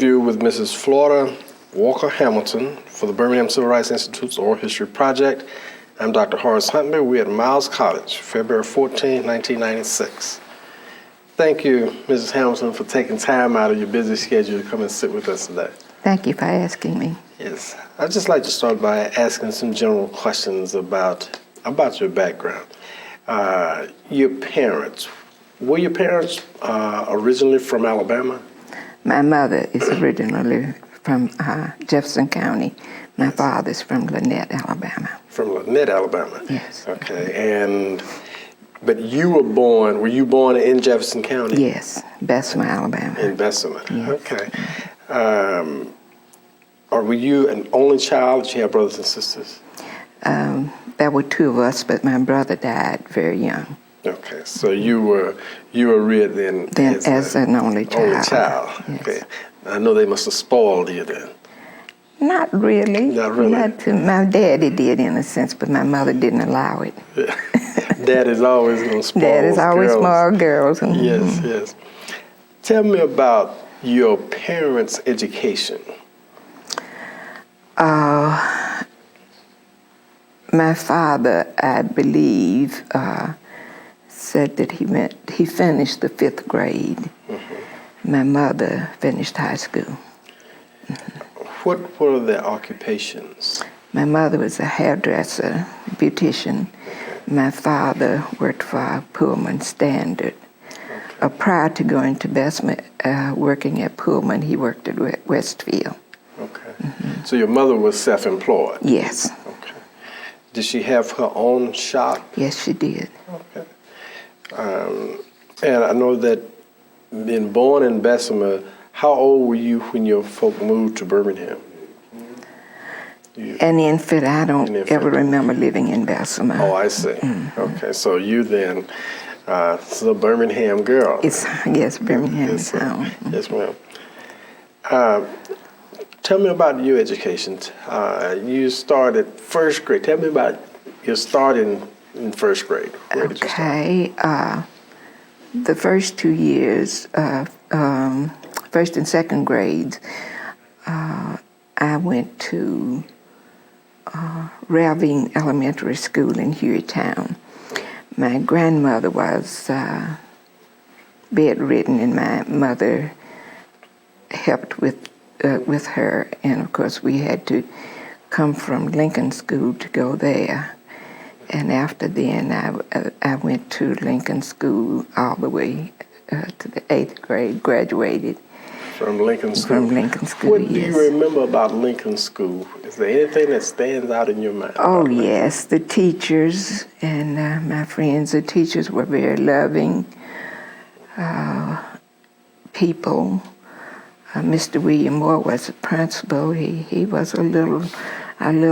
interview with Mrs. Florida Walker Hamilton for the Birmingham Civil Rights Institute's Oral History Project. I'm Dr. Horace Huntley. We're at Miles College, February 14, 1996. Thank you, Mrs. Hamilton, for taking time out of your busy schedule to come and sit with us today. Thank you for asking me. Yes. I'd just like to start by asking some general questions about your background. Your parents. Were your parents originally from Alabama? My mother is originally from Jefferson County. My father's from Lanett, Alabama. From Lanett, Alabama? Yes. Okay. But were you born in Jefferson County? Yes, Bessemer, Alabama. In Bessemer, yes. Okay. Or were you an only child? Did you have brothers and sisters? There were two of us, but my brother died very young. Okay, so you were reared then as an only child. Only child. Yes. Okay. I know they must have spoiled you then. Not really. Not really. My daddy did in a sense, but my mother didn't allow it. Yeah. Daddy's always going to spoil Daddy's always girls. spoiled girls. Yes, yes. Tell me about your parents' education. My father, I believe, said that he finished the 5th grade. Mm-hmm. My mother finished high school. Mm-hmm. What were their occupations? My mother was a hairdresser, beautician. Okay. My father worked for Pullman Standard. Okay. Prior to going to Bessemer, working at Pullman, he worked at Westfield. Okay. Mm-hmm. So your mother was self-employed? Yes. Okay. Did she have her own shop? Yes, she did. Okay. And I know that being born in Bessemer, how old were you when your folk moved to Birmingham? An infant. I don't ever remember living in Bessemer. Oh, I see. Mm-hmm. Okay, so you then, a Birmingham girl. Yes, Birmingham town. Yes, ma'am. Tell me about your education. You started 1st grade. Tell me about your start in 1st grade. Where did you start? The first 2 years, 1st and 2nd grades, I went to Ravine Elementary School in Hueytown. My grandmother was bedridden, and my mother helped with her, and of course we had to come from Lincoln School to go there. And after then, I went to Lincoln School all the way to the 8th grade, graduated. From Lincoln School? From Lincoln School, What do you remember about Lincoln School? Is there anything that stands out in your mind? Oh, yes. The teachers and my friends, the teachers were very loving people. Mr. William Moore was the principal. He was a little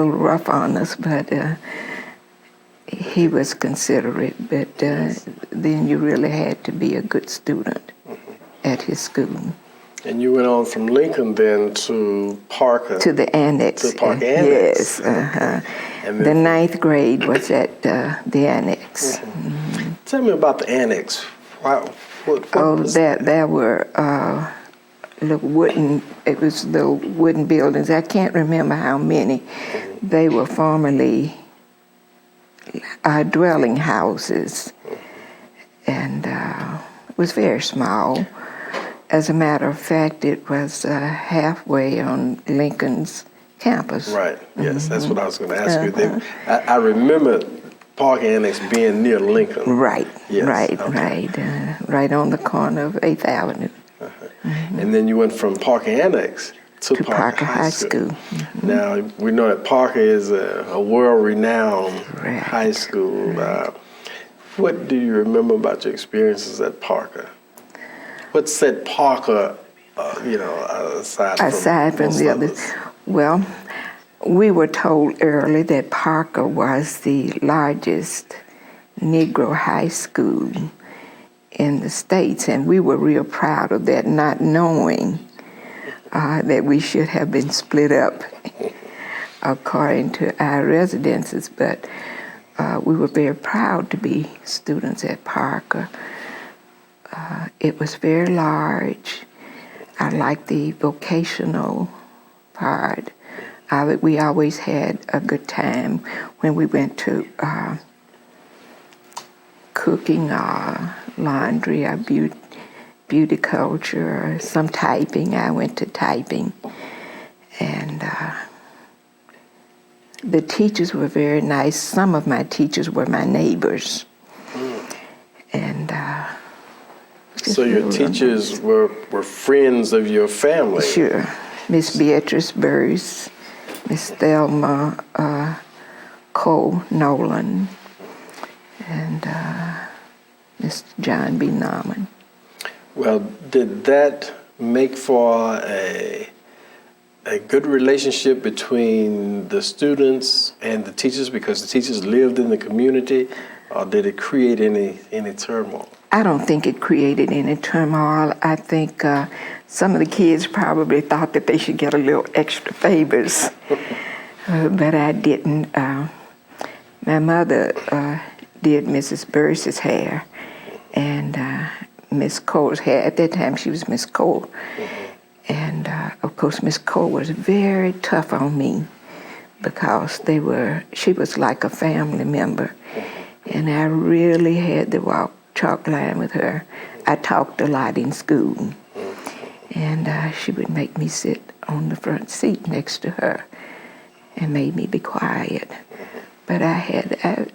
rough on us, but he was considerate. But then you really had to be a good student at his school. And you went on from Lincoln then to Parker. To the annex. To Parker Annex. Yes. The 9th grade was at the annex. Mm-hmm. Mm-hmm. Tell me about the annex. Wow. There were little wooden buildings. I can't remember how many. Mm-hmm. They were formerly dwelling houses, and it was very small. As a matter of fact, it was halfway on Lincoln's campus. Right, yes, that's what I was going to ask you. I remember Park Annex being near Lincoln. Right, yes. right. Right on the corner of 8th Avenue. Mm-hmm. And then you went from Park Annex to Parker High School. Mm-hmm. Now, we know that Parker is a world-renowned high school. Right. What do you remember about your experiences at Parker? What set Parker, aside from the others? Well, we were told early that Parker was the largest Negro high school in the States, and we were real proud of that, not knowing that we should have been split up according to our residences, but we were very proud to be students at Parker. It was very large. I liked the vocational part of it. We always had a good time when we went to cooking, laundry, beauty culture, some typing. I went to typing. And the teachers were very nice. Some of my teachers were my neighbors. And so your teachers were friends of your family? Sure. Miss Beatrice Burris, Miss Thelma Cole Nolan, and Mr. John B. Norman. Well, did that make for a good relationship between the students and the teachers because the teachers lived in the community, or did it create any turmoil? I don't think it created any turmoil. I think some of the kids probably thought that they should get a little extra favors, but I didn't. My mother did Mrs. Burris's hair, and Miss Cole's hair. At that time, she was Miss Cole. And of course, Miss Cole was very tough on me because she was like a family member. And I really had to walk chalk line with her. I talked a lot in school. And she would make me sit on the front seat next to her and made me be quiet. But I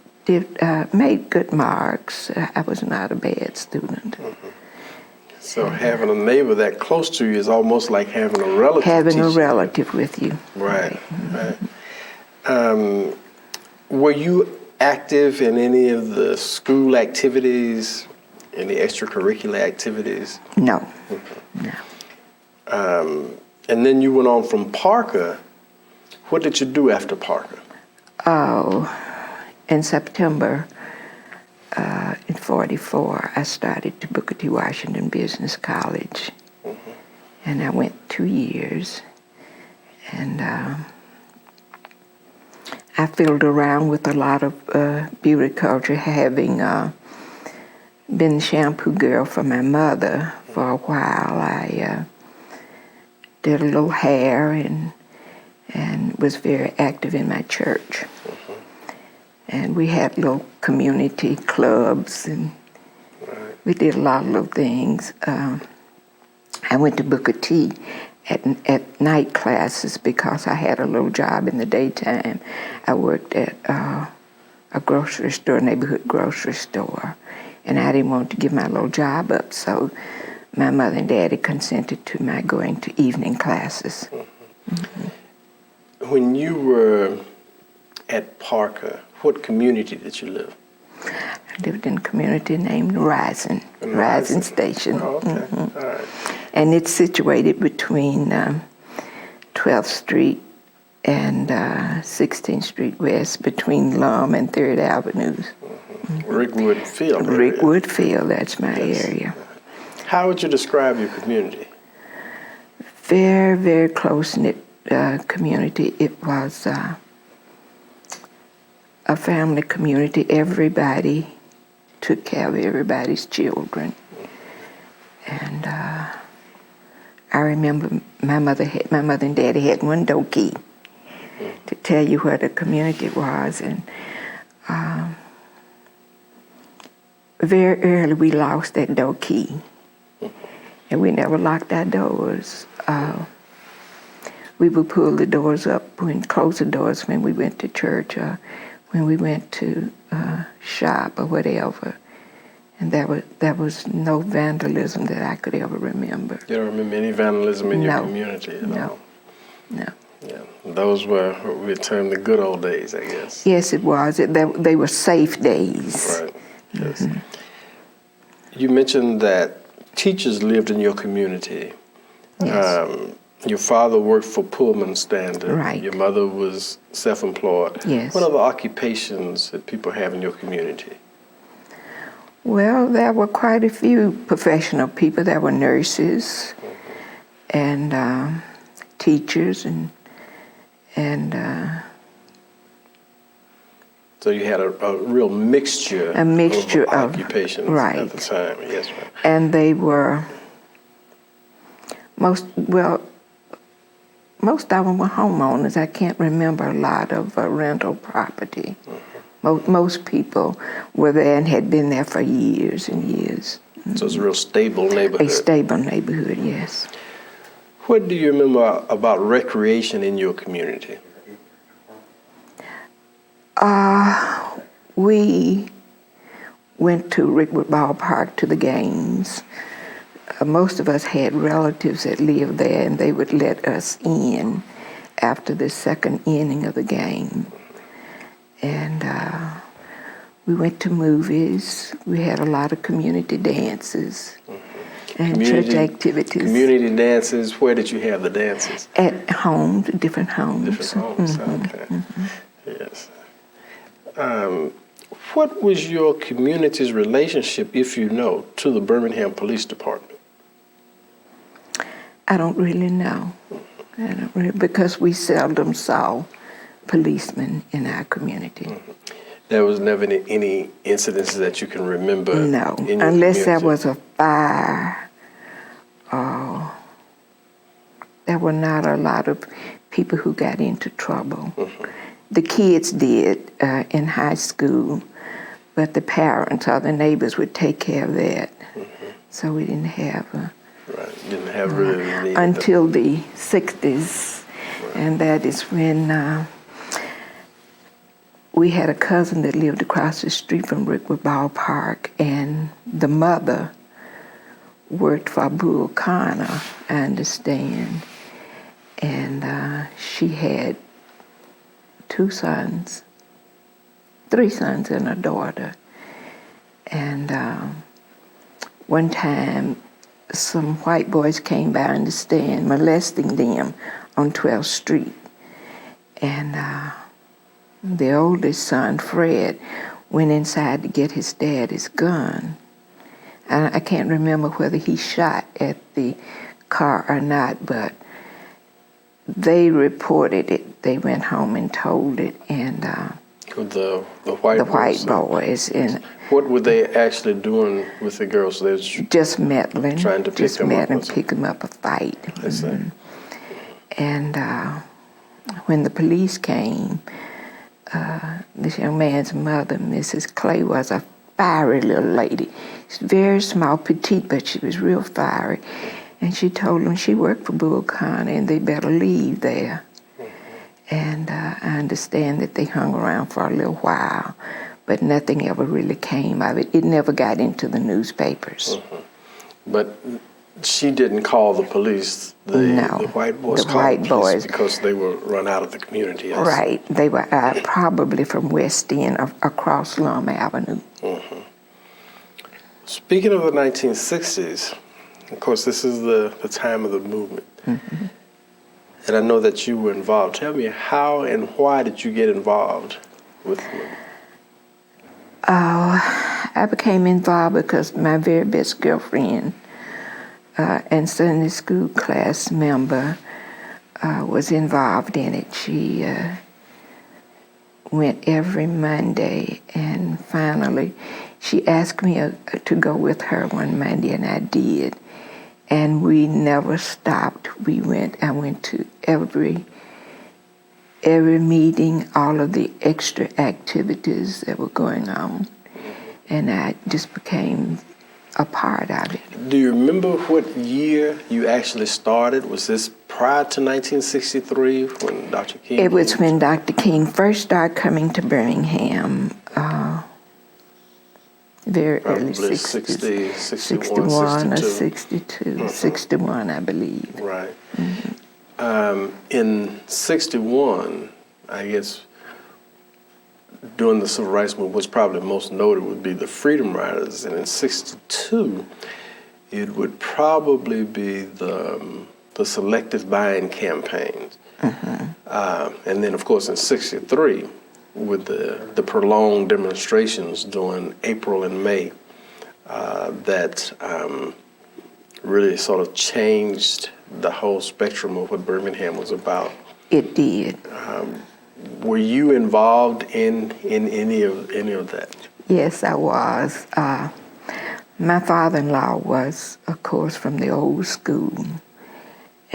made good marks. I was not a bad student. So having a neighbor that close to you is almost like having a relative. Having a relative with you. Right, right. Were you active in any of the school activities, any extracurricular activities? No, no. And then you went on from Parker. What did you do after Parker? Oh, in September in '44, I started to Booker T. Washington Business College. And I went 2 years. And I filled around with a lot of beauty culture, having been shampoo girl for my mother for a while. I did a little hair and was very active in my church. And we had little community clubs, and we did a lot of little things. I went to Booker T at night classes because I had a little job in the daytime. I worked at a grocery store, neighborhood grocery store, and I didn't want to give my little job up, so my mother and daddy consented to my going to evening classes. When you were at Parker, what community did you live? I lived in a community named Rising Station. Oh, okay. All right. And it's situated between 12th Street and 16th Street West, between Lum and 3rd Avenues. Rickwood Field area. Rickwood Field, that's my area. How would you describe your community? Very, very close-knit community. It was a family community. Everybody took care of everybody's children. And I remember my mother and daddy had one door key to tell you where the community was. And very early we lost that door key. And we never locked our doors. We would pull the doors up and close the doors when we went to church or when we went to shop or whatever. And there was no vandalism that I could ever remember. You don't remember any vandalism in your community at all? No. Yeah, those were what we termed the good old days, I guess. Yes, it was. They were safe days. Right, yes. You mentioned that teachers lived in your community. Yes. Your father worked for Pullman Standard. Right. Your mother was self-employed. Yes. What other occupations that people have in your community? Well, there were quite a few professional people. There were nurses and teachers and so you had a real mixture of occupations right. at the time. Yes, ma'am. And they were, Most of them were homeowners. I can't remember a lot of rental property. Most people were there and had been there for years and years. So it's a real stable neighborhood. A stable neighborhood, yes. What do you remember about recreation in your community? We went to Rickwood Ballpark to the games. Most of us had relatives that lived there, and they would let us in after the second inning of the game. And we went to movies. We had a lot of community dances and church activities. Community dances. Where did you have the dances? At homes, different homes. Different homes. Okay. Yes. What was your community's relationship, if you know, to the Birmingham Police Department? I don't really know. Because we seldom saw policemen in our community. There was never any incidents that you can remember? No, in your unless community? there was a fire. There were not a lot of people who got into trouble. The kids did in high school, but the parents or the neighbors would take care of that. So we didn't have Right, didn't have really until the 60s, and that is when we had a cousin that lived across the street from Rickwood Ballpark, and the mother worked for Bull Connor, I understand, and she had 3 sons and a daughter. And one time, some white boys came by, I understand, molesting them on 12th Street. And the oldest son, Fred, went inside to get his daddy's gun. And I can't remember whether he shot at the car or not, but they reported it. They went home and told it, and the white boys. And what were they actually doing with the girls? They were just meddling, trying to pick them up a fight. I see. And when the police came, this young man's mother, Mrs. Clay, was a fiery little lady. She's very small, petite, but she was real fiery. And she told them she worked for Bull Connor and they better leave there. And I understand that they hung around for a little while, but nothing ever really came of it. It never got into the newspapers. But she didn't call the police. The white boys called the police because they were run out of the community. Right. They were probably from West End across Lum Avenue. Speaking of the 1960s, of course, this is the time of the movement. And I know that you were involved. Tell me, how and why did you get involved with the movement? I became involved because my very best girlfriend and Sunday school class member was involved in it. She went every Monday, and finally she asked me to go with her one Monday, and I did. And we never stopped. I went to every meeting, all of the extra activities that were going on, and I just became a part of it. Do you remember what year you actually started? Was this prior to 1963 when Dr. King? It was when Dr. King first started coming to Birmingham, very early 60s. 61 or 62. 61, I believe. Right. In 61, I guess, during the Civil Rights Movement, what's probably most noted would be the Freedom Riders. And in 62, it would probably be the selective buying campaigns. And then, of course, in 63, with the prolonged demonstrations during April and May, that really sort of changed the whole spectrum of what Birmingham was about. It did. Were you involved in any of that? Yes, I was. My father-in-law was, of course, from the old school,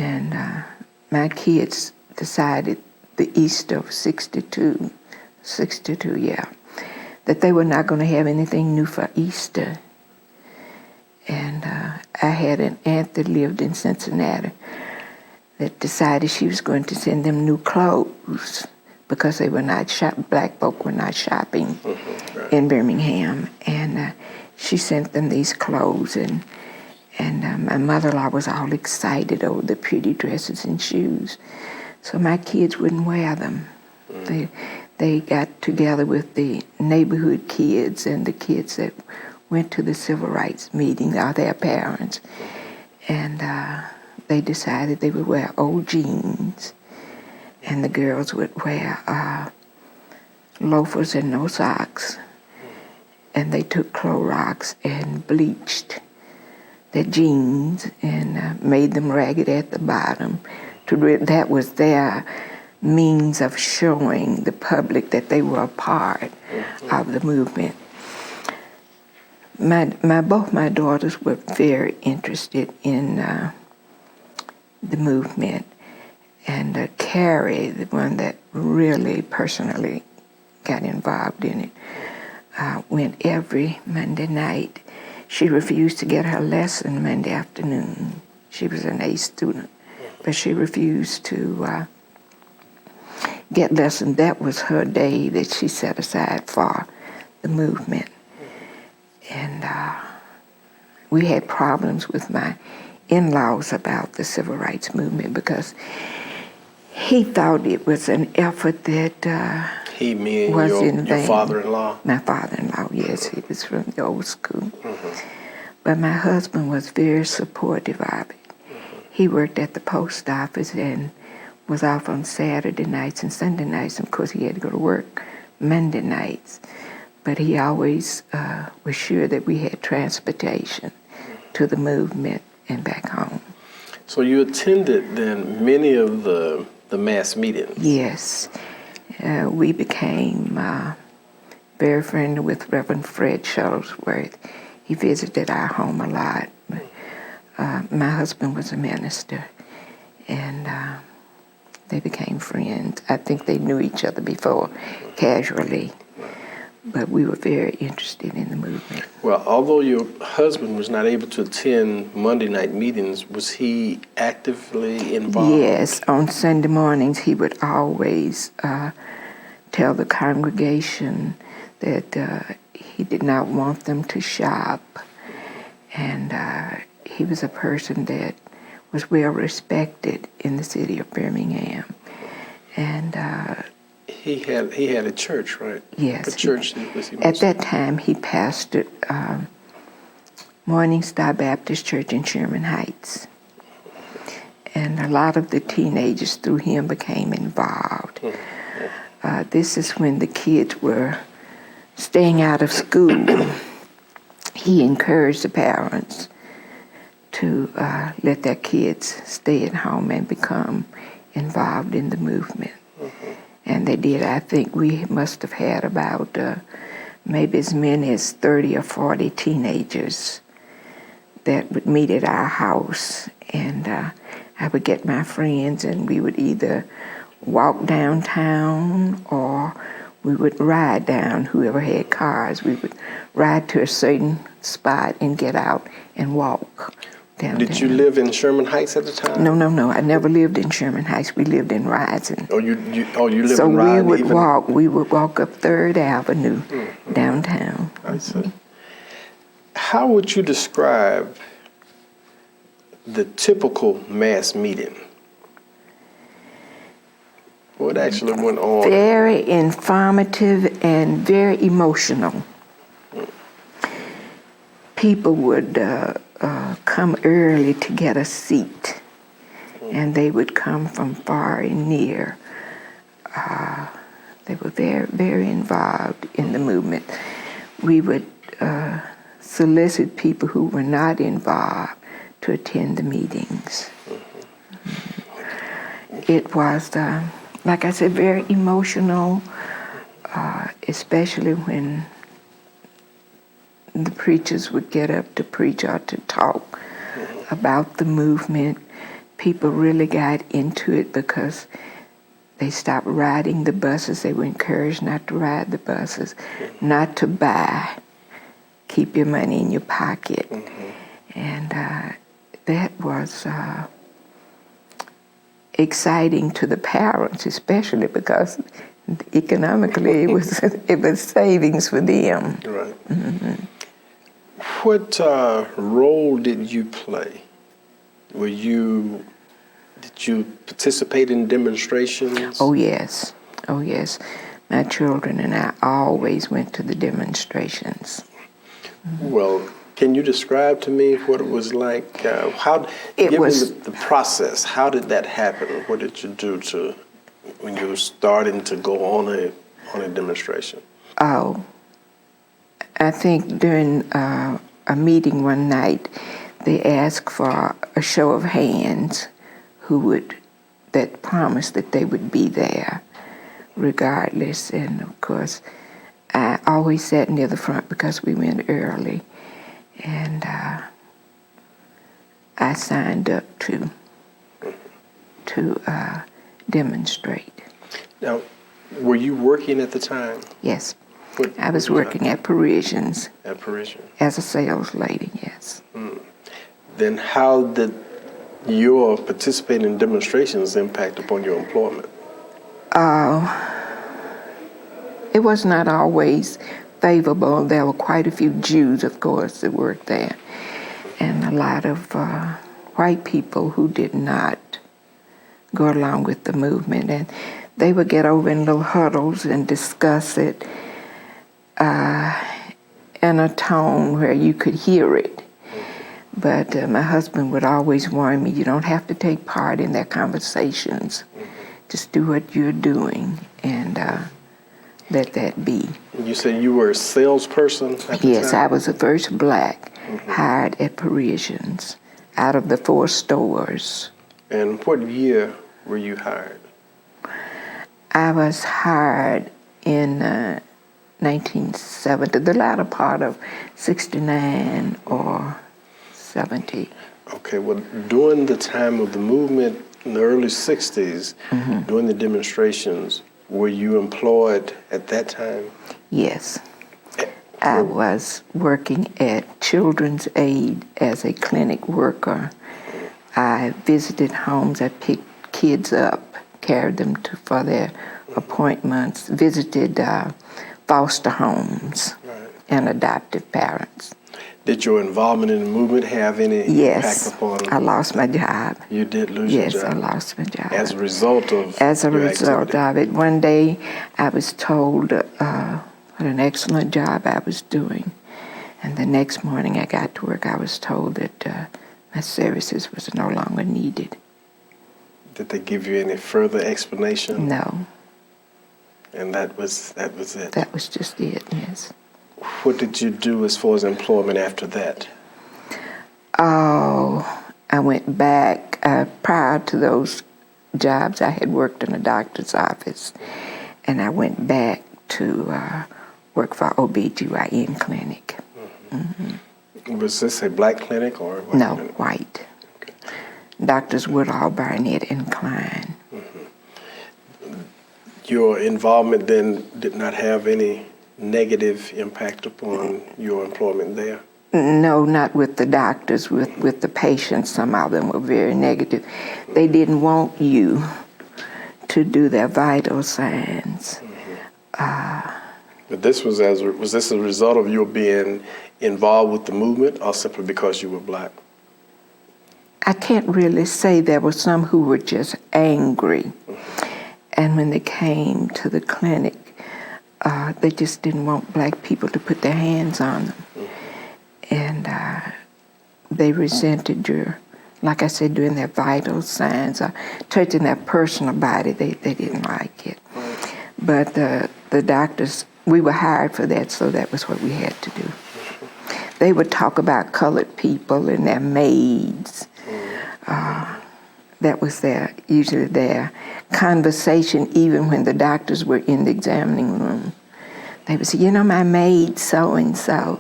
And my kids decided the Easter of 62, yeah, that they were not going to have anything new for Easter. And I had an aunt that lived in Cincinnati that decided she was going to send them new clothes because they were not black folk were not shopping right. in Birmingham. And she sent them these clothes, and my mother-in-law was all excited over the pretty dresses and shoes. So my kids wouldn't wear them. They got together with the neighborhood kids and the kids that went to the civil rights meeting, or their parents, and they decided they would wear old jeans, and the girls would wear loafers and no socks. And they took Clorox and bleached their jeans and made them ragged at the bottom. That was their means of showing the public that they were a part of the movement. Both my daughters were very interested in the movement, and Carrie, the one that really personally got involved in it, went every Monday night. She refused to get her lesson Monday afternoon. She was an A student, but she refused to get lesson. That was her day that she set aside for the movement. And we had problems with my in-laws about the civil rights movement because he thought it was an effort that He, meaning was your in vain. father-in-law? My father-in-law, yes, he was from the old school. But my husband was very supportive of it. He worked at the post office and was off on Saturday nights and Sunday nights. And of course, he had to go to work Monday nights. But he always was sure that we had transportation to the movement and back home. So you attended then many of the mass meetings? Yes. We became very friendly with Reverend Fred Shuttlesworth. He visited our home a lot. My husband was a minister, and they became friends. I think they knew each other before, casually. But we were very interested in the movement. Well, although your husband was not able to attend Monday night meetings, was he actively involved? Yes, on Sunday mornings he would always tell the congregation that he did not want them to shop. And he was a person that was well respected in the city of Birmingham. And He had a church, right? yes. A church was he At that time, he pastored Morning Star Baptist Church in Sherman Heights. And a lot of the teenagers through him became involved. This is when the kids were staying out of school. He encouraged the parents to let their kids stay at home and become involved in the movement. And they did. I think we must have had about maybe as many as 30 or 40 teenagers that would meet at our house. And I would get my friends, and we would either walk downtown or we would ride down, whoever had cars. We would ride to a certain spot and get out and walk downtown. Did you live in Sherman Heights at the time? No. I never lived in Sherman Heights. We lived in Rising. Oh, you lived So in Rye? we would walk up 3rd Avenue downtown. I see. How would you describe the typical mass meeting? What actually went on? Very informative and very emotional. People would come early to get a seat, and they would come from far and near. They were very, very involved in the movement. We would solicit people who were not involved to attend the meetings. It was, like I said, very emotional, especially when the preachers would get up to preach or to talk about the movement. people really got into it because they stopped riding the buses. They were encouraged not to ride the buses, not to buy. Keep your money in your pocket. And that was exciting to the parents, especially because economically it was savings for them. Right. What role did you play? Did you participate in demonstrations? Oh yes. My children and I always went to the demonstrations. Well, can you describe to me what it was like? Give me the process. How did that happen? What did you do when you were starting to go on a demonstration? Oh, I think during a meeting one night, they asked for a show of hands that promised that they would be there regardless. And of course, I always sat near the front because we went early. And I signed up to demonstrate. Now, were you working at the time? Yes. I was working at Parisians. At Parisian? As a sales lady, yes. Then how did your participating in demonstrations impact upon your employment? It was not always favorable. There were quite a few Jews, of course, that worked there, and a lot of white people who did not go along with the movement. And they would get over in little huddles and discuss it in a tone where you could hear it. But my husband would always warn me, you don't have to take part in their conversations. Just do what you're doing and let that be. You said you were a salesperson at the time? Yes, I was the first black hired at Parisians out of the 4 stores. And what year were you hired? I was hired in 1970, the latter part of 69 or 70. Okay, well, during the time of the movement in the early 60s, during the demonstrations, were you employed at that time? Yes. I was working at Children's Aid as a clinic worker. I visited homes. I picked kids up, carried them for their appointments, visited foster homes and adoptive parents. Did your involvement in the movement have any impact upon? Yes, I lost my job. You did lose your job? Yes, I lost my job. As a result of As a your result activity. of it. One day I was told what an excellent job I was doing. And the next morning I got to work, I was told that my services was no longer needed. Did they give you any further explanation? No. And that was it? That was just it, yes. What did you do as far as employment after that? Oh, I went back. Prior to those jobs, I had worked in a doctor's office, and I went back to work for OBGYN clinic. Was this a black clinic or a white No, clinic? white. Okay. Doctors Woodall, Barnett, and Klein. Your involvement then did not have any negative impact upon your employment there? No, not with the doctors, with the patients. Some of them were very negative. They didn't want you to do their vital signs. But this was this a result of your being involved with the movement or simply because you were black? I can't really say. There were some who were just angry. And when they came to the clinic, they just didn't want black people to put their hands on them. And they resented like I said, doing their vital signs, touching their personal body. They didn't like it. But the doctors, we were hired for that, so that was what we had to do. They would talk about colored people and their maids. That was usually their conversation, even when the doctors were in the examining room. They would say, you know, my maid so-and-so,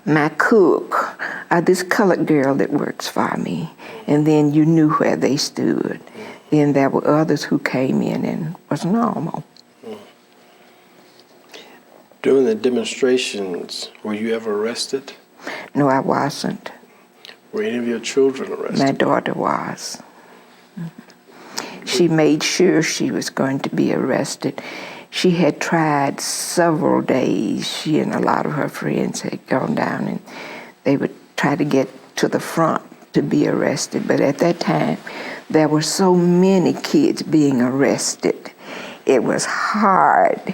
my cook, this colored girl that works for me. And then you knew where they stood. Then there were others who came in and was normal. During the demonstrations, were you ever arrested? No, I wasn't. Were any of your children arrested? My daughter was. She made sure she was going to be arrested. She had tried several days. She and a lot of her friends had gone down and they would try to get to the front to be arrested. But at that time, there were so many kids being arrested. It was hard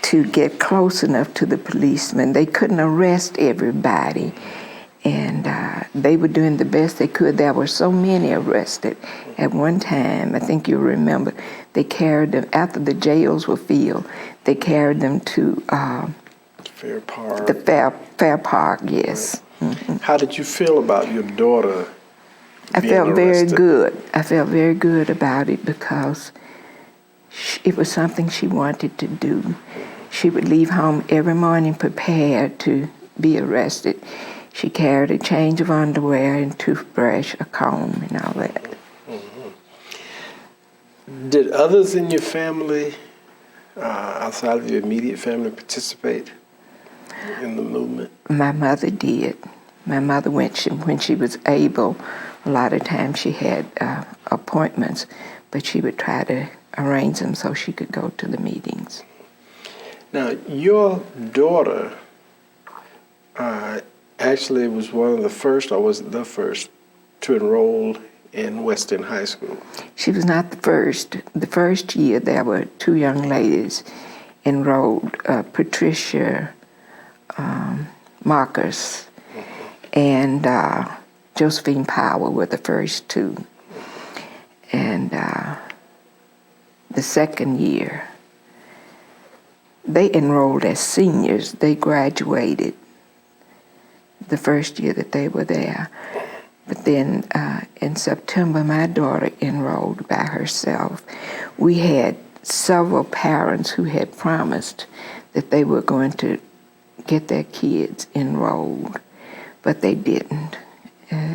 to get close enough to the policemen. They couldn't arrest everybody. And they were doing the best they could. There were so many arrested. At one time, I think you remember, they carried them, after the jails were filled, they carried them to Fair Park. the Fair Park, yes. Right. How did you feel about your daughter I being felt very arrested? good. I felt very good about it because it was something she wanted to do. She would leave home every morning prepared to be arrested. She carried a change of underwear and toothbrush, a comb, and all that. Mm-hmm. Did others in your family, outside of your immediate family, participate in the movement? My mother did. My mother went when she was able. A lot of times she had appointments, but she would try to arrange them so she could go to the meetings. Now, your daughter actually was one of the first, or was the first, to enroll in West End High School. She was not the first. The first year there were two young ladies enrolled, Patricia Marcus and Josephine Power were the first two. And the second year, they enrolled as seniors. They graduated the first year that they were there. But then in September, my daughter enrolled by herself. We had several parents who had promised that they were going to get their kids enrolled, but they didn't.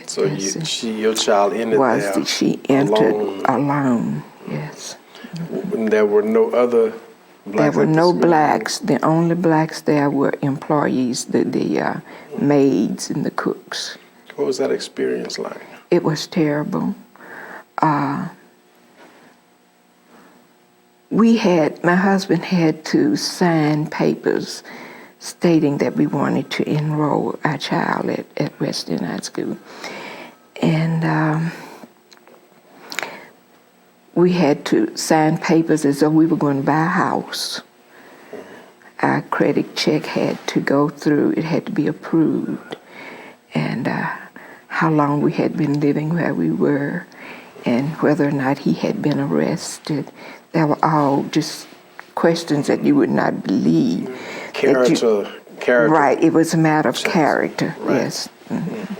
So your child ended there she entered alone, yes. And there were no other blacks? There were no blacks. The only blacks there were employees, the maids and the cooks. What was that experience like? It was terrible. My husband had to sign papers stating that we wanted to enroll our child at West End High School. And we had to sign papers as though we were going to buy a house. Our credit check had to go through, it had to be approved. And how long we had been living where we were, and whether or not he had been arrested. They were all just questions that you would not believe. Character. Right, it was a matter of character, right. Yes. Mm-hmm.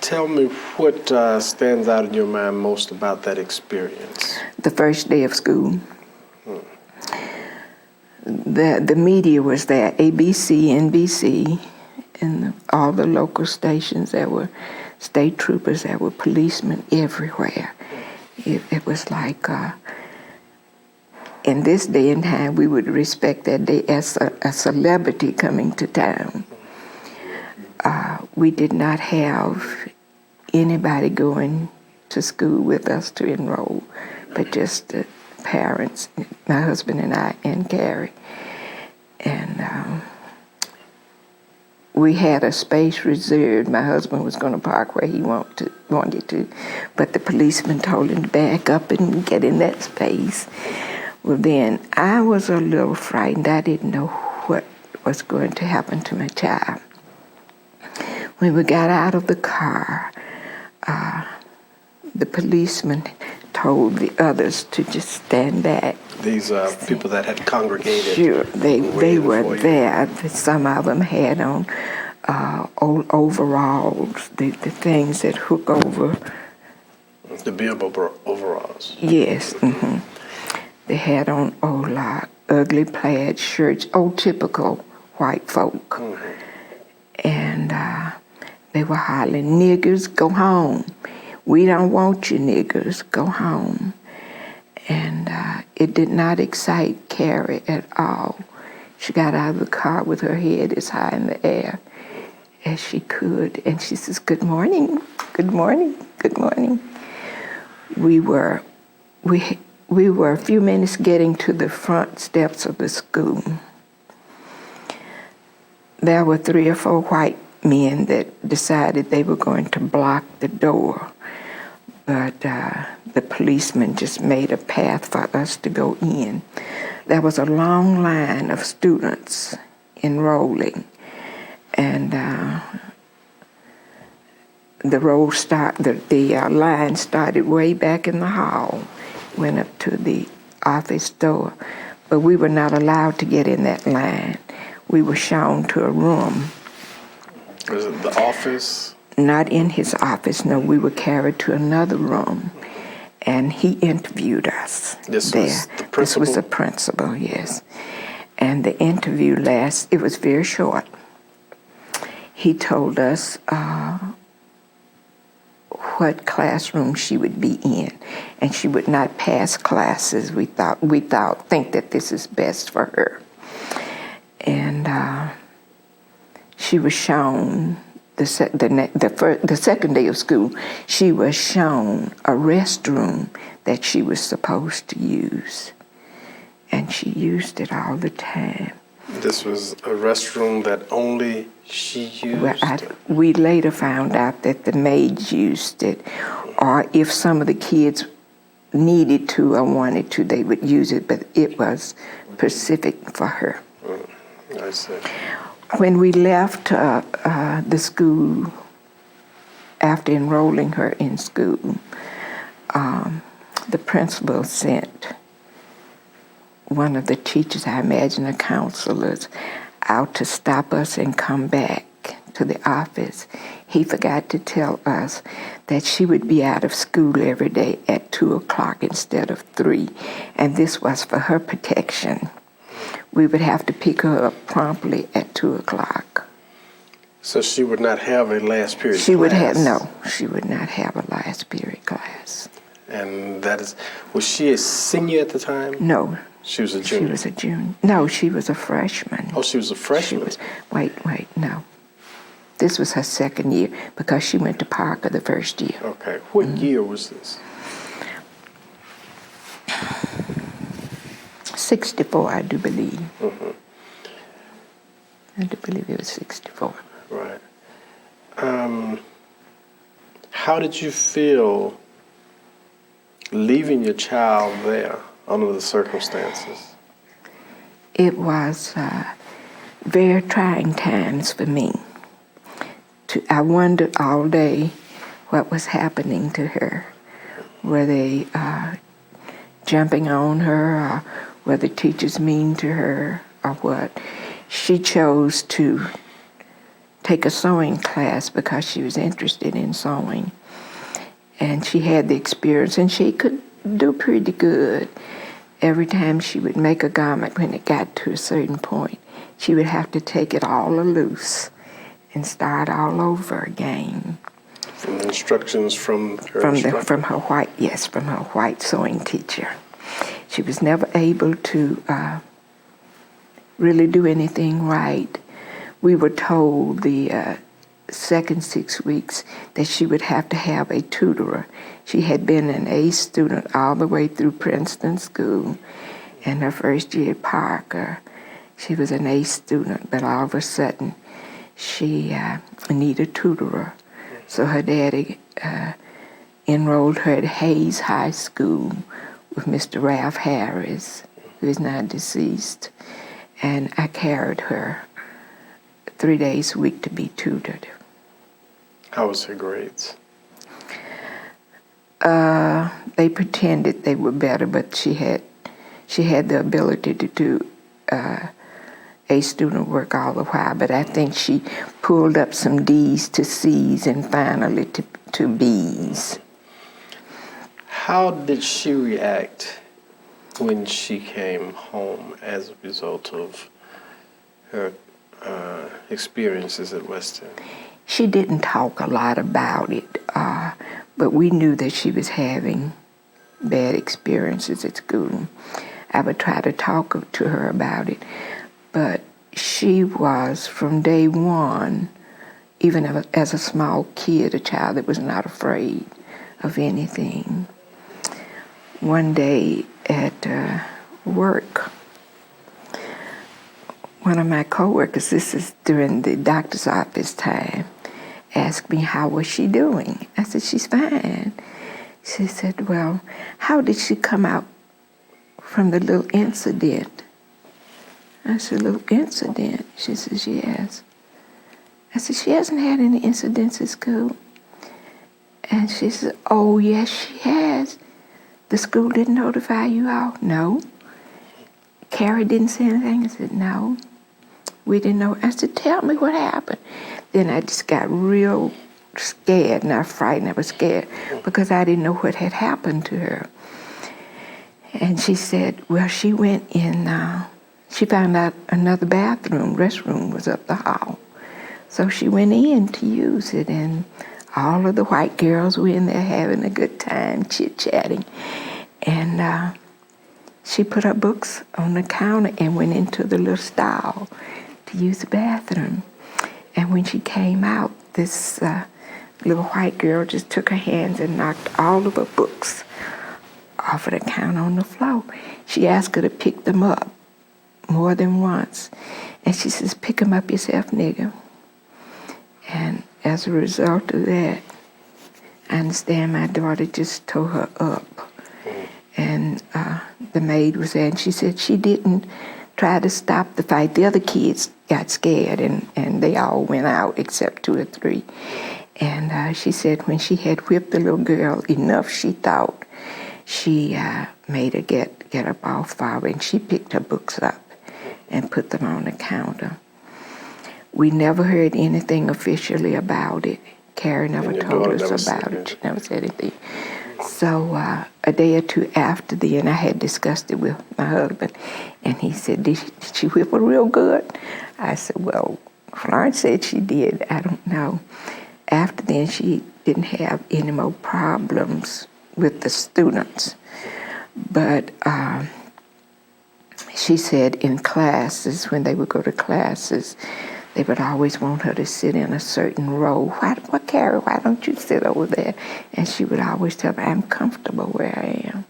Tell me what stands out in your mind most about that experience? The first day of school. The media was there, ABC, NBC, and all the local stations. There were state troopers, there were policemen everywhere. It was like, in this day and time, we would respect that day as a celebrity coming to town. We did not have anybody going to school with us to enroll, but just the parents, my husband and I, and Carrie. And we had a space reserved. My husband was going to park where he wanted to, but the policeman told him to back up and get in that space. Well, then I was a little frightened. I didn't know what was going to happen to my child. When we got out of the car, the policeman told the others to just stand back. These people that had congregated. Sure, they were there. Some of them had on old overalls, the things that hook over. The billboard overalls. Yes. Mm-hmm. They had on old ugly plaid shirts, old typical white folk. Mm-hmm. And They were hollering, "Niggers, go home. We don't want you niggers, go home." And it did not excite Carrie at all. She got out of the car with her head as high in the air as she could, and she says, "Good morning, good morning, good morning." We were a few minutes getting to the front steps of the school. There were 3 or 4 white men that decided they were going to block the door, but the policeman just made a path for us to go in. There was a long line of students enrolling, and the line started way back in the hall, went up to the office door, but we were not allowed to get in that line. We were shown to a room. Was it the office? Not in his office, no. We were carried to another room, and he interviewed us This there. was the principal? This was the principal, yes. And the interview it was very short. He told us what classroom she would be in, and she would not pass classes. We think that this is best for her. And she was shown the second day of school. She was shown a restroom that she was supposed to use, and she used it all the time. This was a restroom that only she used? Well, we later found out that the maids used it, or if some of the kids needed to or wanted to, they would use it, but it was specific for her. I see. When we left the school, after enrolling her in school, the principal sent one of the teachers, I imagine the counselors, out to stop us and come back to the office. He forgot to tell us that she would be out of school every day at 2 o'clock instead of 3, and this was for her protection. We would have to pick her up promptly at 2 o'clock. So she would not have a last period class? She would not have a last period class. And was she a senior at the time? No. She was a junior? She was a junior. No, she was a freshman. Oh, she was a freshman? Wait, no. This was her second year because she went to Parker the first year. Okay. What year was this? 64, I do believe. Mm-hmm. I do believe it was 64. Right. How did you feel leaving your child there under the circumstances? It was very trying times for me. I wondered all day what was happening to her. Were they jumping on her, or were the teachers mean to her, or what? She chose to take a sewing class because she was interested in sewing. And she had the experience, and she could do pretty good. Every time she would make a garment, when it got to a certain point, she would have to take it all loose and start all over again. From the instructions from her instructor? From her white sewing teacher. She was never able to really do anything right. We were told the second 6 weeks that she would have to have a tutor. She had been an A student all the way through Princeton School. And her first year at Parker, she was an A student, but all of a sudden she needed a tutor. So her daddy enrolled her at Hayes High School with Mr. Ralph Harris, who is now deceased. And I carried her 3 days a week to be tutored. How was her grades? They pretended they were better, but she had the ability to do A student work all the while. But I think she pulled up some D's to C's and finally to B's. How did she react when she came home as a result of her experiences at Weston? She didn't talk a lot about it, but we knew that she was having bad experiences at school. I would try to talk to her about it, but she was, from day one, even as a small kid, a child that was not afraid of anything. One day at work, one of my coworkers, this is during the doctor's office time, asked me how was she doing. I said, she's fine. She said, well, how did she come out from the little incident? I said, little incident? She says, yes. I said, she hasn't had any incidents at school. And she said, oh, yes, she has. The school didn't notify you all? No. Carrie didn't say anything? I said, no. We didn't know. I said, tell me what happened. Then I just got real scared, not frightened, I was scared, because I didn't know what had happened to her. And she said, well, she went in, she found out another restroom was up the hall. So she went in to use it, and all of the white girls were in there having a good time, chit-chatting. And she put her books on the counter and went into the little stall to use the bathroom. And when she came out, this little white girl just took her hands and knocked all of her books off of the counter on the floor. She asked her to pick them up more than once. And she says, pick them up yourself, nigger. And as a result of that, I understand my daughter just tore her up. And the maid was there, and she said she didn't try to stop the fight. The other kids got scared, and they all went out except 2 or 3. And she said when she had whipped the little girl enough, she thought she made her get up off of her, and she picked her books up and put them on the counter. We never heard anything officially about it. Carrie never told us about it. She never said anything. So a day or 2 after then, I had discussed it with my husband, and he said, did she whip her real good? I said, well, Florence said she did. I don't know. After then, she didn't have any more problems with the students. But she said in classes, when they would go to classes, they would always want her to sit in a certain row. What, Carrie, why don't you sit over there? And she would always tell me, I'm comfortable where I am.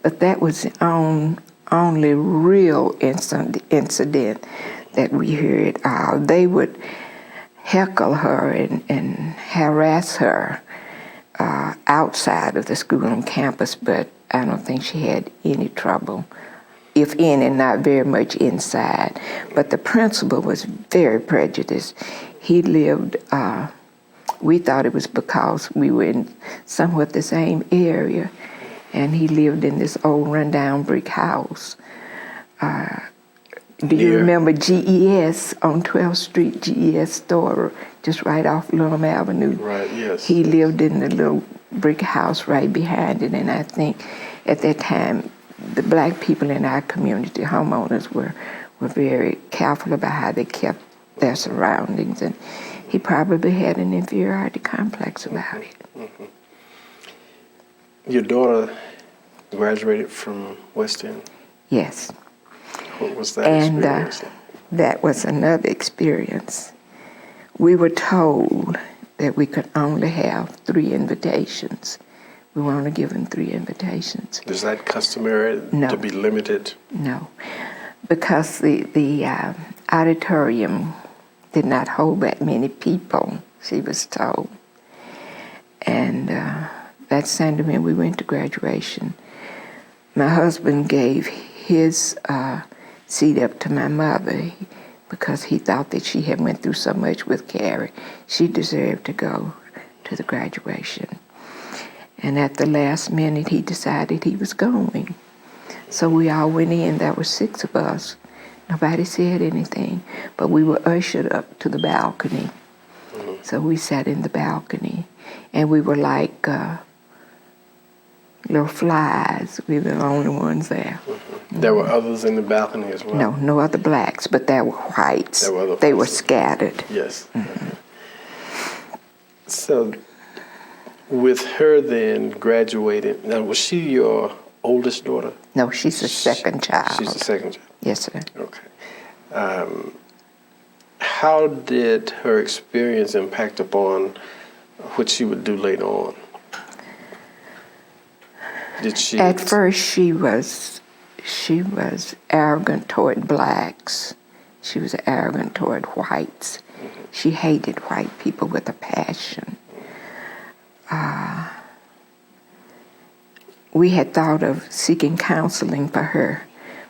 But that was the only real incident that we heard. They would heckle her and harass her outside of the school on campus, but I don't think she had any trouble, if any, not very much inside. But the principal was very prejudiced. He lived, we thought it was because we were in somewhat the same area, and he lived in this old rundown brick house. Do you remember GES on 12th Street, GES store, just right off Lillam Avenue? Right, yes. He lived in the little brick house right behind it, and I think at that time, the black people in our community, homeowners, were very careful about how they kept their surroundings, and he probably had an inferiority complex about it. Mm-hmm. Your daughter graduated from West End? Yes. What was that experience? And that was another experience. We were told that we could only have 3 invitations. We were only given 3 invitations. Is that customary to be limited? No, because the auditorium did not hold that many people, she was told. And that Sunday when we went to graduation, my husband gave his seat up to my mother because he thought that she had went through so much with Carrie. She deserved to go to the graduation. And at the last minute, he decided he was going. So we all went in. There were 6 of us. Nobody said anything, but we were ushered up to the balcony. So we sat in the balcony, and we were like little flies. We were the only ones there. There were others in the balcony as well? No other blacks, but there were whites. There were other they were faces. scattered. Yes. So, with her then graduating, now was she your oldest daughter? No, she's the second child. She's the second child. Yes, sir. Okay. How did her experience impact upon what she would do later on? Did she? At first, she was arrogant toward blacks. She was arrogant toward whites. She hated white people with a passion. We had thought of seeking counseling for her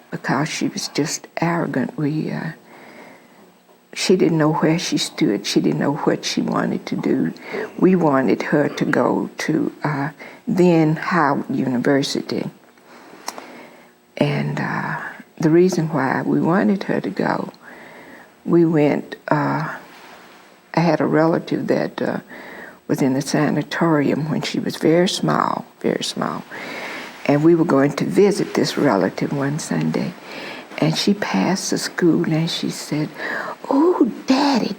because she was just arrogant. She didn't know where she stood. She didn't know what she wanted to do. We wanted her to go to then Howard University. And the reason why we wanted her to go, we went, I had a relative that was in a sanatorium when she was very small. And we were going to visit this relative one Sunday. And she passed the school and she said, "Oh, Daddy,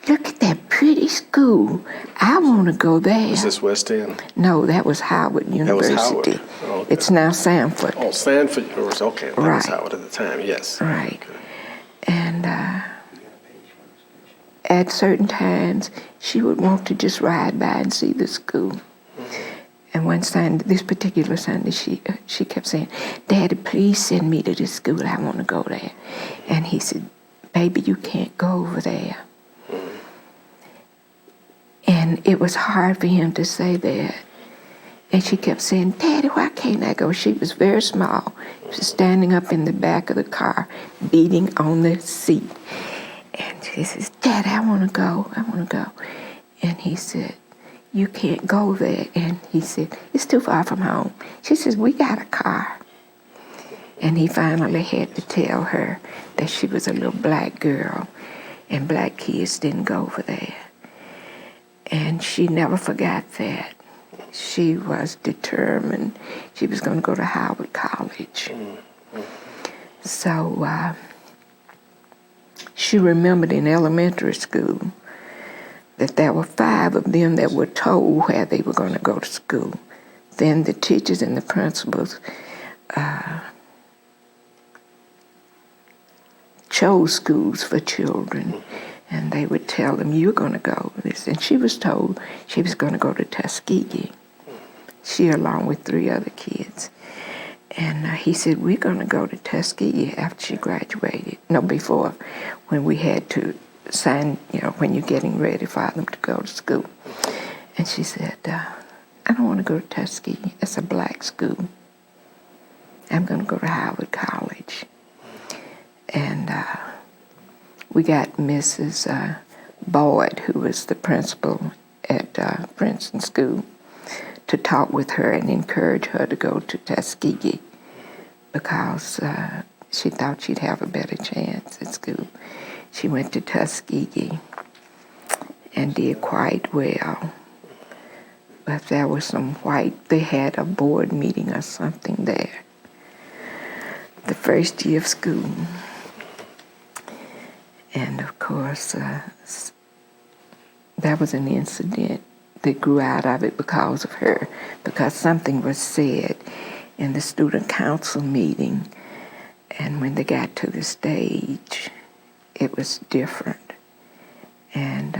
look at that pretty school. I want to go there." Was this West End? No, that was Howard University. That was Howard. Oh, okay. It's now Sanford. Oh, Sanford University. Okay, that was Howard at the time, yes. Right. Okay. And at certain times, she would want to just ride by and see the school. And one Sunday, this particular Sunday, she kept saying, "Daddy, please send me to this school. I want to go there." And he said, "Baby, you can't go over there." And it was hard for him to say that. And she kept saying, "Daddy, why can't I go?" She was very small. She was standing up in the back of the car, beating on the seat. And she says, "Daddy, I want to go. And he said, "You can't go there." And he said, "It's too far from home." She says, "We got a car." And he finally had to tell her that she was a little black girl and black kids didn't go over there. And she never forgot that. She was determined she was going to go to Howard College. So she remembered in elementary school that there were 5 of them that were told where they were going to go to school. Then the teachers and the principals chose schools for children, and they would tell them, "You're going to go to this." And she was told she was going to go to Tuskegee, she along with 3 other kids. And he said, "We're going to go to Tuskegee after she graduated." No, before, when we had to sign, when you're getting ready for them to go to school. And she said, "I don't want to go to Tuskegee. It's a black school. I'm going to go to Howard College." And we got Mrs. Boyd, who was the principal at Princeton School, to talk with her and encourage her to go to Tuskegee because she thought she'd have a better chance at school. She went to Tuskegee and did quite well. But there was some they had a board meeting or something there the first year of school. And of course, there was an incident that grew out of it because of her, because something was said in the student council meeting, and when they got to the stage, it was different. And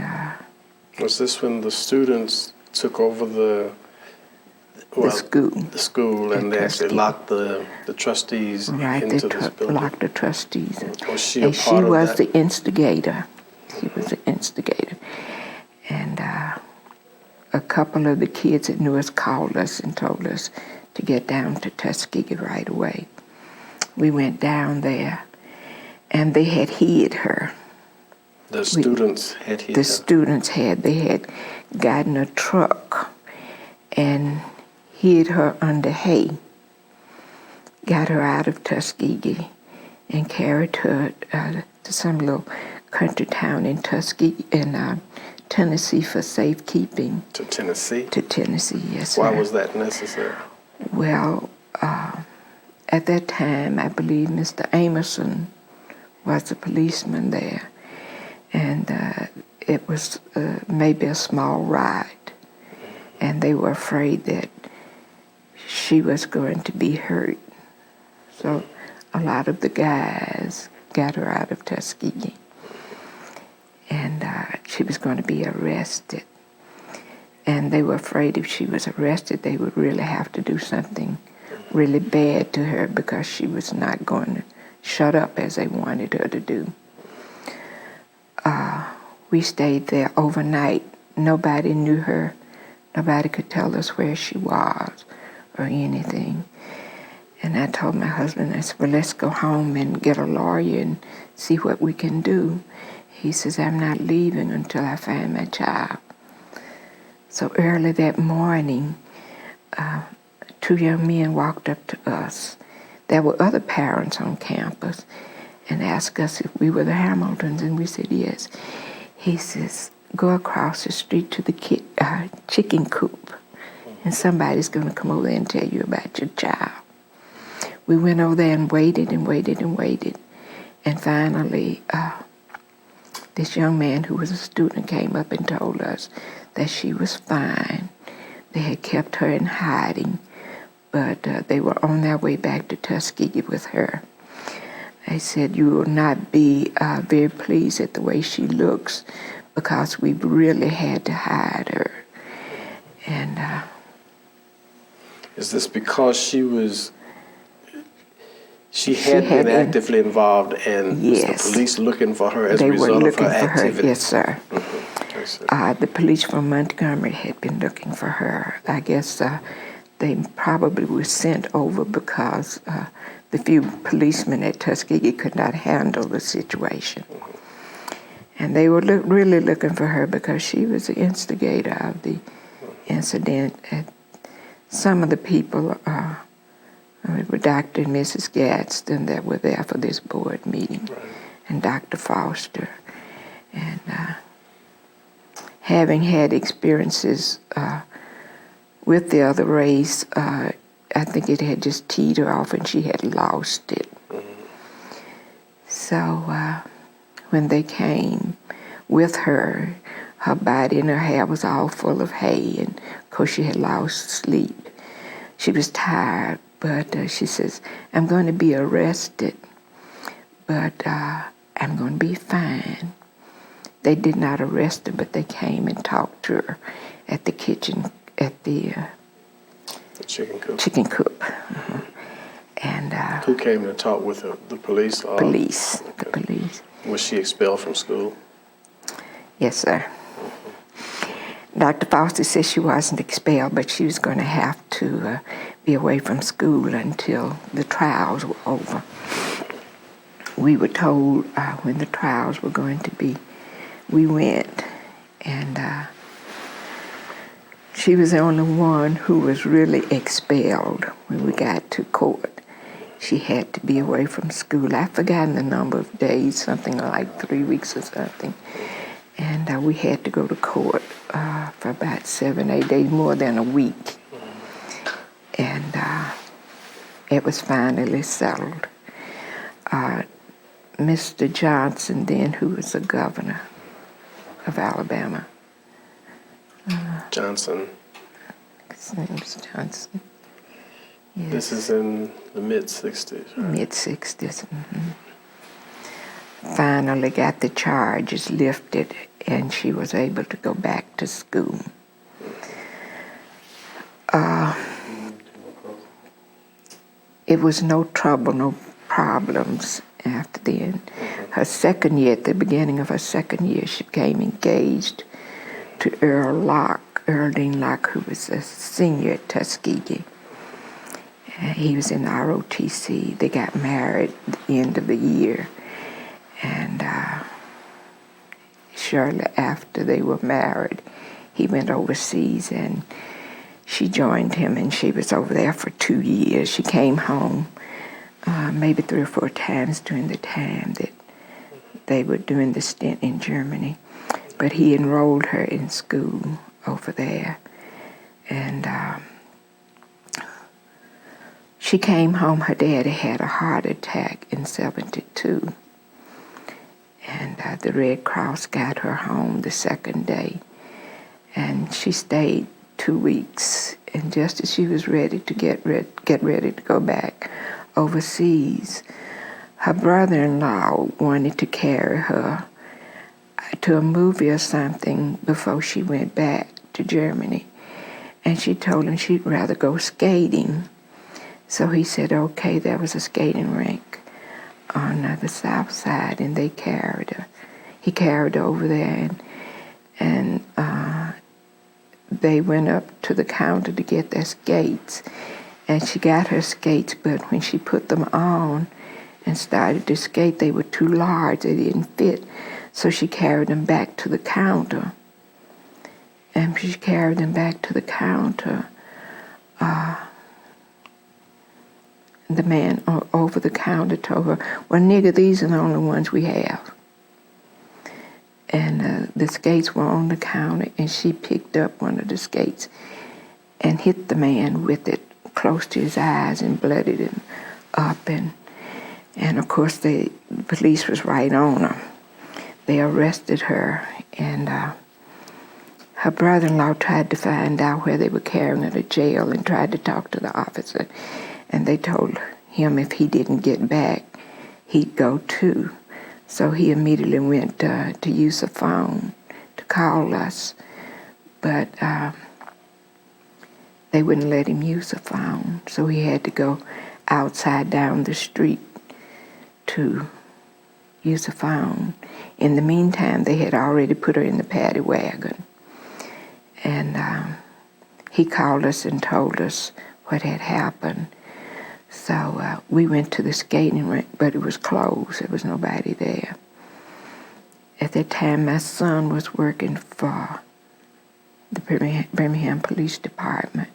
was this when the students took over the school, and they actually locked the trustees into this building? Locked the trustees. Was she a part of that? The instigator. She was the instigator. And a couple of the kids that knew us called us and told us to get down to Tuskegee right away. We went down there, and they had hid her. The students had hid her? The students they had gotten a truck and hid her under hay, got her out of Tuskegee, and carried her to some little country town in Tennessee for safekeeping. To Tennessee? To Tennessee, yes, sir. Why was that necessary? Well, at that time, I believe Mr. Amerson was the policeman there, and it was maybe a small riot, and they were afraid that she was going to be hurt. So a lot of the guys got her out of Tuskegee, and she was going to be arrested. And they were afraid if she was arrested, they would really have to do something really bad to her because she was not going to shut up as they wanted her to do. We stayed there overnight. Nobody knew her. Nobody could tell us where she was or anything. And I told my husband, I said, well, let's go home and get a lawyer and see what we can do. He says, I'm not leaving until I find my child. So early that morning, 2 young men walked up to us. There were other parents on campus and asked us if we were the Hamiltons, and we said yes. He says, go across the street to the chicken coop, and somebody's going to come over there and tell you about your child. We went over there and waited and waited and waited, and finally this young man who was a student came up and told us that she was fine. They had kept her in hiding, but they were on their way back to Tuskegee with her. I said, you will not be very pleased at the way she looks because we really had to hide her. And is this because she had been actively involved, and yes, was the police looking for her as a result of her activity? Yes, sir. The police from Montgomery had been looking for her. I guess they probably were sent over because the few policemen at Tuskegee could not handle the situation. And they were really looking for her because she was the instigator of the incident. Some of the people were Dr. and Mrs. Gadsden that were there for this board meeting, right, and Dr. Foster. And having had experiences with the other race, I think it had just teed her off and she had lost it. Mm-hmm. So when they came with her, her body and her hair was all full of hay, and of course she had lost sleep. She was tired, but she says, I'm going to be arrested, but I'm going to be fine. They did not arrest her, but they came and talked to her at the kitchen, at the chicken coop. Mm-hmm. And who came to talk with her? The police? Police. Okay. The police. Was she expelled from school? Yes, sir. Mm-hmm. Dr. Foster said she wasn't expelled, but she was going to have to be away from school until the trials were over. We were told when the trials were going to be. We went, and she was the only one who was really expelled when we got to court. She had to be away from school. I've forgotten the number of days, something like 3 weeks or something. And we had to go to court for about 7, 8 days, more than a week. And it was finally settled. Mr. Johnson then, who was the governor of Alabama. Johnson. His name was Johnson. Yes. This is in the mid-'60s, right? Mid-'60s. Mm-hmm. Finally got the charges lifted, and she was able to go back to school. It was no trouble, no problems after then. Her second year, at the beginning of her second year, she became engaged to Earl Locke, Earl Dean Locke, who was a senior at Tuskegee. He was in the ROTC. They got married at the end of the year. And shortly after they were married, he went overseas, and she joined him, and she was over there for 2 years. She came home maybe 3 or 4 times during the time that they were doing the stint in Germany. but he enrolled her in school over there. And she came home. Her daddy had a heart attack in '72. And the Red Cross got her home the second day. And she stayed 2 weeks. And just as she was ready to get ready to go back overseas, her brother-in-law wanted to carry her to a movie or something before she went back to Germany. And she told him she'd rather go skating. So he said, okay, there was a skating rink on the south side, and they carried her. He carried her over there, and they went up to the counter to get their skates. And she got her skates, but when she put them on and started to skate, they were too large. They didn't fit. So she carried them back to the counter. And she carried them back to the counter. The man over the counter told her, well, nigga, these are the only ones we have. And the skates were on the counter, and she picked up one of the skates and hit the man with it close to his eyes and blooded him up. And of course, the police was right on her. They arrested her, and her brother-in-law tried to find out where they were carrying her to jail and tried to talk to the officer. And they told him if he didn't get back, he'd go too. So he immediately went to use a phone to call us. But they wouldn't let him use a phone. So he had to go outside down the street to use a phone. In the meantime, they had already put her in the paddy wagon. And he called us and told us what had happened. So we went to the skating rink, but it was closed. There was nobody there. At that time, my son was working for the Birmingham Police Department,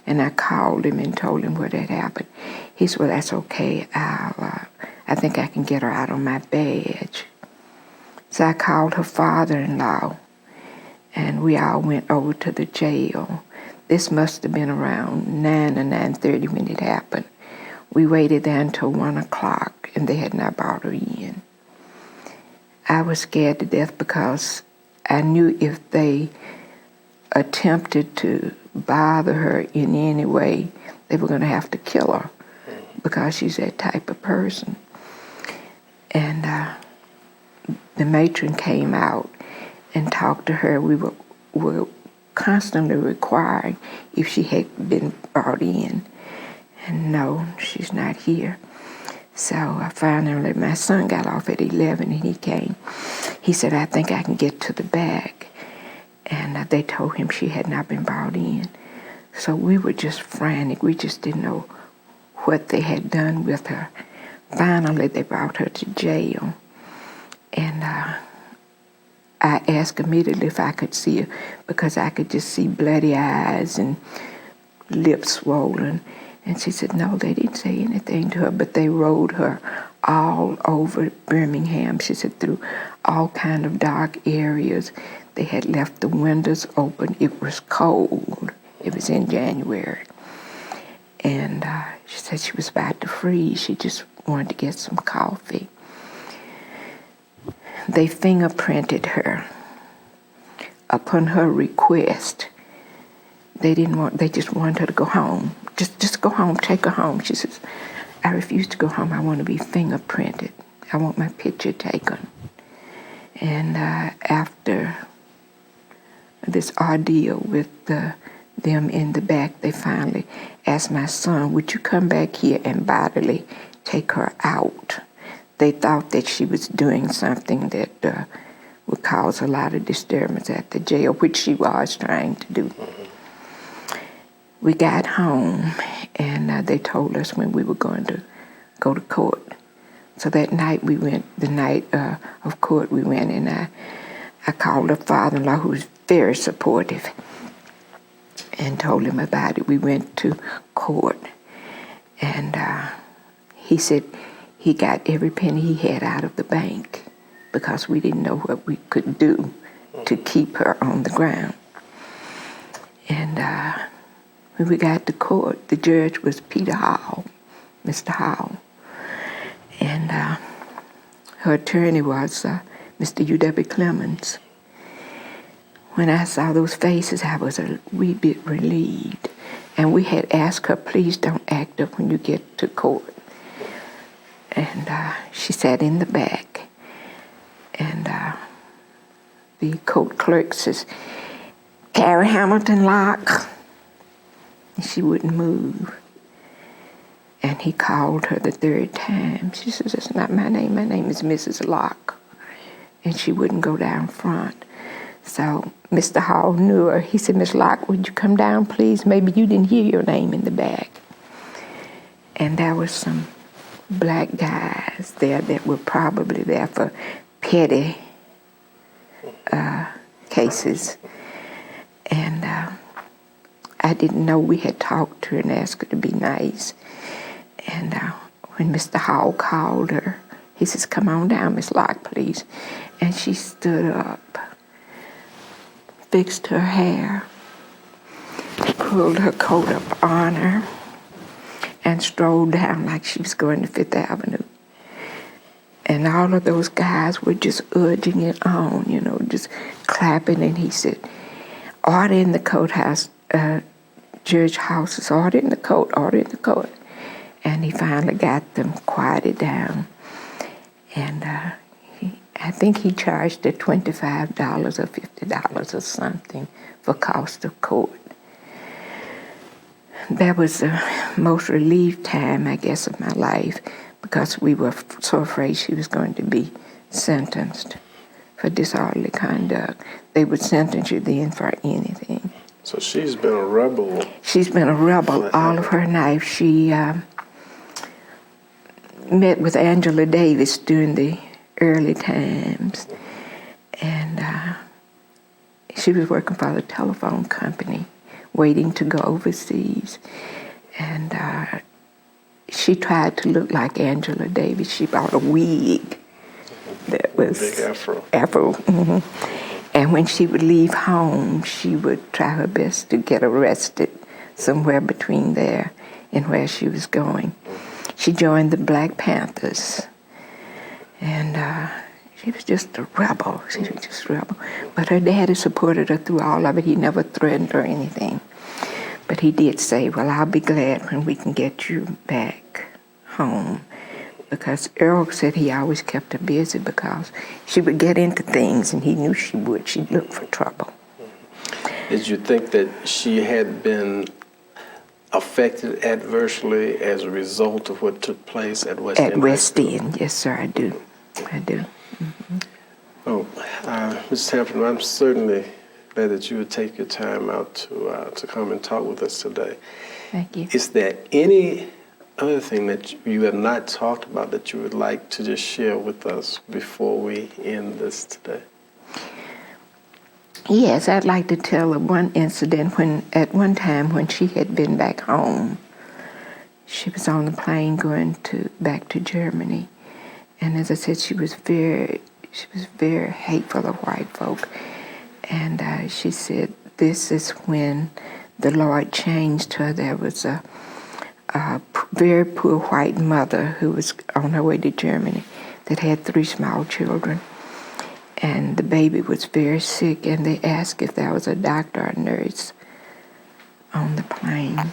and I called him and told him what had happened. He said, well, that's okay. I think I can get her out on my badge. So I called her father-in-law, and we all went over to the jail. This must have been around 9 or 9:30 when it happened. We waited there until 1 o'clock, and they had not brought her in. I was scared to death because I knew if they attempted to bother her in any way, they were going to have to kill her because she's that type of person. And the matron came out and talked to her. We were constantly requiring if she had been brought in. And no, she's not here. So finally, my son got off at 11, and he came. He said, I think I can get to the back. And they told him she had not been brought in. So we were just frantic. We just didn't know what they had done with her. Finally, they brought her to jail. And I asked immediately if I could see her, because I could just see bloody eyes and lips swollen. And she said, no, they didn't say anything to her, but they rode her all over Birmingham. She said, through all kind of dark areas. They had left the windows open. It was cold. It was in January. And she said she was about to freeze. She just wanted to get some coffee. They fingerprinted her upon her request. They just wanted her to go home. Just go home, take her home. She says, I refuse to go home. I want to be fingerprinted. I want my picture taken. And after this ordeal with them in the back, they finally asked my son, would you come back here and bodily take her out? They thought that she was doing something that would cause a lot of disturbance at the jail, which she was trying to do. We got home, and they told us when we were going to go to court. So that night we went, the night of court we went, and I called her father-in-law, who was very supportive, and told him about it. We went to court, and he said he got every penny he had out of the bank because we didn't know what we could do to keep her on the ground. And when we got to court, the judge was Peter Hall, Mr. Hall. And her attorney was Mr. U.W. Clemens. When I saw those faces, I was a wee bit relieved. And we had asked her, please don't act up when you get to court. And she sat in the back. And the court clerk says, Carrie Hamilton Locke. And she wouldn't move. And he called her the third time. She says, that's not my name. My name is Mrs. Locke. And she wouldn't go down front. So Mr. Hall knew her. He said, Miss Locke, would you come down, please? Maybe you didn't hear your name in the back. And there was some black guys there that were probably there for petty cases. And I didn't know we had talked to her and asked her to be nice. And when Mr. Hall called her, he says, come on down, Miss Locke, please. And she stood up, fixed her hair, pulled her coat up on her, and strolled down like she was going to Fifth Avenue. And all of those guys were just urging it on, you know, just clapping. And he said, order in the courthouse, Judge House is order in the court, order in the court. And he finally got them quieted down. And I think he charged her $25 or $50 or something for cost of court. That was the most relieved time, I guess, of my life, because we were so afraid she was going to be sentenced for disorderly conduct. They would sentence you then for anything. So she's been a rebel. She's been a rebel all of her life. She met with Angela Davis during the early times, and she was working for the telephone company, waiting to go overseas. And she tried to look like Angela Davis. She bought a wig that was big afro. And when she would leave home, she would try her best to get arrested somewhere between there and where she was going. She joined the Black Panthers, and she was just a rebel. She was just a rebel. But her daddy supported her through all of it. He never threatened her or anything. But he did say, well, I'll be glad when we can get you back home. Because Earl said he always kept her busy because she would get into things, and he knew she would. She'd look for trouble. Did you think that she had been affected adversely as a result of what took place at West End? At West End, yes, sir, I do. I do. Mm-hmm. Oh, Mrs. Hampton, I'm certainly glad that you would take your time out to come and talk with us today. Thank you. Is there any other thing that you have not talked about that you would like to just share with us before we end this today? Yes, I'd like to tell of one incident when, at one time when she had been back home. She was on the plane going back to Germany, and as I said, she was very hateful of white folk. And she said, this is when the Lord changed her. There was a very poor white mother who was on her way to Germany that had 3 small children. And the baby was very sick, and they asked if there was a doctor or nurse on the plane.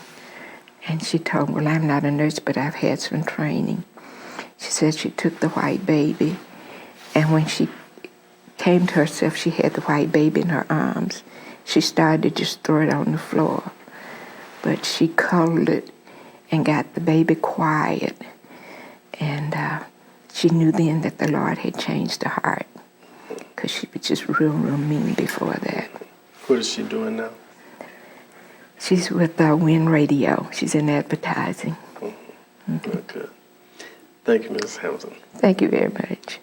And she told them, well, I'm not a nurse, but I've had some training. She said she took the white baby, and when she came to herself, she had the white baby in her arms. She started to just throw it on the floor. But she cuddled it and got the baby quiet. And she knew then that the Lord had changed her heart, because she was just real mean before that. What is she doing now? She's with Win Radio. She's in advertising. Mm-hmm. Mm-hmm. Good. Thank you, Mrs. Hamilton. Thank you very much.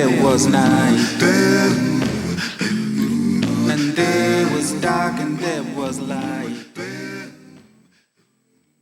there was night. And there was dark and there was light.